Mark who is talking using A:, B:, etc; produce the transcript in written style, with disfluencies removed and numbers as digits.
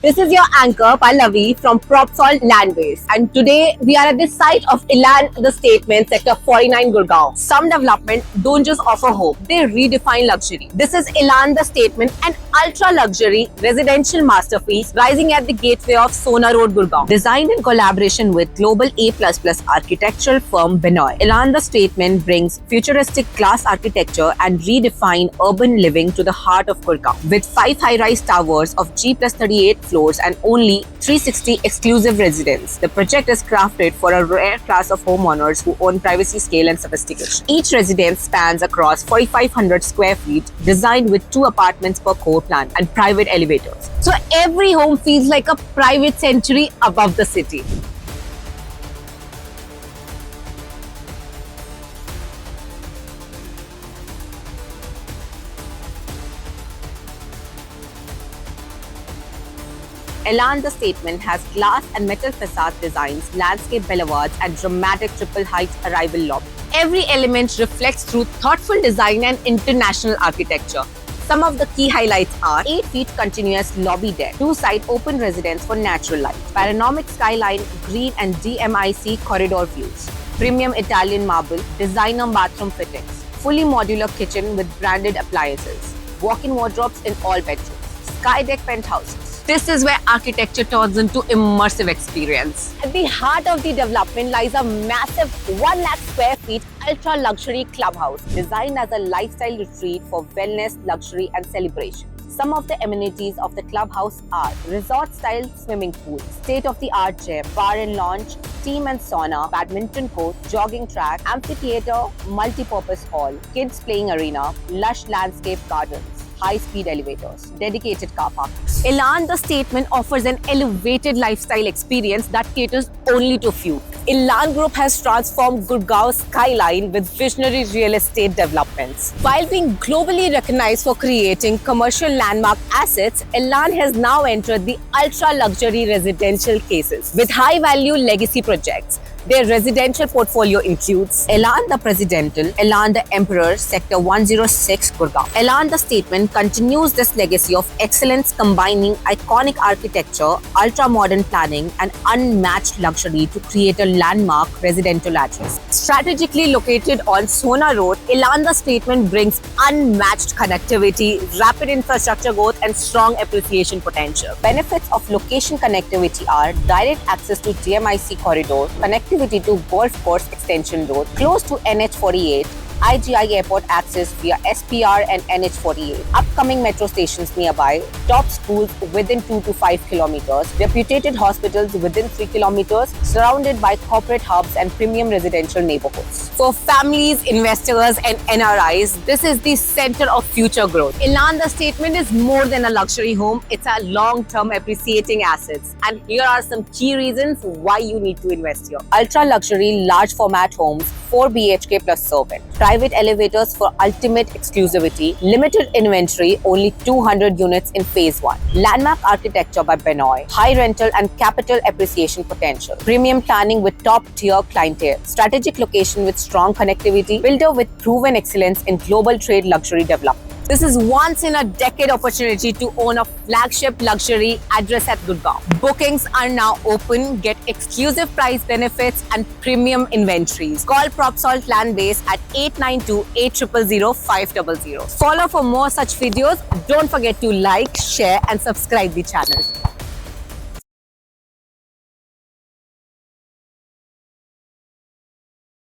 A: This is your anchor Pallavi from PropSol Landbase, and today we are at the site of Elan the Statement Sector 49 Gurgaon. Some development don't just offer home, they redefine luxury. This is Elan the Statement, an ultra luxury residential masterpiece rising at the gateway of Sona Road, Gurgaon. Designed in collaboration with global A++ architectural firm Benoy, Elan the Statement brings futuristic class architecture and redefined urban living to the heart of Gurgaon. With 5 high-rise towers of G+38 floors and only 360 exclusive residents, the project is crafted for a rare class of homeowners who own privacy, scale and sophistication. Each residence spans across 4,500 square feet, designed with 2 apartments per core plan and private elevators. So every home feels like a private sanctuary above the city. Elan the Statement has glass and metal facade designs, landscape boulevards, and dramatic triple height arrival lobby. Every element reflects through thoughtful design and international architecture. Some of the key highlights are 8 feet continuous lobby deck, 2 side open residence for natural light, panoramic skyline, green and DMIC corridor views, premium Italian marble, designer bathroom fittings, fully modular kitchen with branded appliances, walk-in wardrobes in all bedrooms, sky deck penthouses. This is where architecture turns into immersive experience. At the heart of the development lies a massive 1 lakh square feet ultra luxury clubhouse designed as a lifestyle retreat for wellness, luxury and celebration. Some of the amenities of the clubhouse are resort-style swimming pool, state-of-the-art gym, bar and lounge, steam and sauna, badminton court, jogging track, amphitheater, multi-purpose hall, kids playing arena, lush landscape gardens, high-speed elevators, dedicated car park. Elan the Statement offers an elevated lifestyle experience that caters only to few. Elan Group has transformed Gurgaon's skyline with visionary real estate developments. While being globally recognized for creating commercial landmark assets, Elan has now entered the ultra-luxury residential cases with high-value legacy projects. Their residential portfolio includes Elan the Presidential, Elan the Emperor, Sector 106, Gurgaon. Elan the Statement continues this legacy of excellence, combining iconic architecture, ultra-modern planning, and unmatched luxury to create a landmark residential address. Strategically located on Sona Road, Elan the Statement brings unmatched connectivity, rapid infrastructure growth, and strong appreciation potential. Benefits of location connectivity are direct access to DMIC corridor, connectivity to Golf Course Extension Road, close to NH48, IGI Airport access via SPR and NH48, upcoming metro stations nearby, top schools within 2 to 5 kilometers, reputed hospitals within 3 kilometers, surrounded by corporate hubs and premium residential neighborhoods. For families, investors and NRIs, this is the center of future growth. Elan the Statement is more than a luxury home, it's a long-term appreciating assets. And here are some key reasons why you need to invest here. Ultra luxury large format homes, 4 BHK plus servant, private elevators for ultimate exclusivity, limited inventory, only 200 units in phase 1, landmark architecture by Benoy, high rental and capital appreciation potential, premium planning with top tier clientele, strategic location with strong connectivity, builder with proven excellence in global trade luxury development. This is once in a decade opportunity to own a flagship luxury address at Gurgaon. Bookings are now open. Get exclusive price benefits and premium inventories. Call PropSol Landbase at 892-800-500. Follow for more such videos. Don't forget to like, share and subscribe the channel.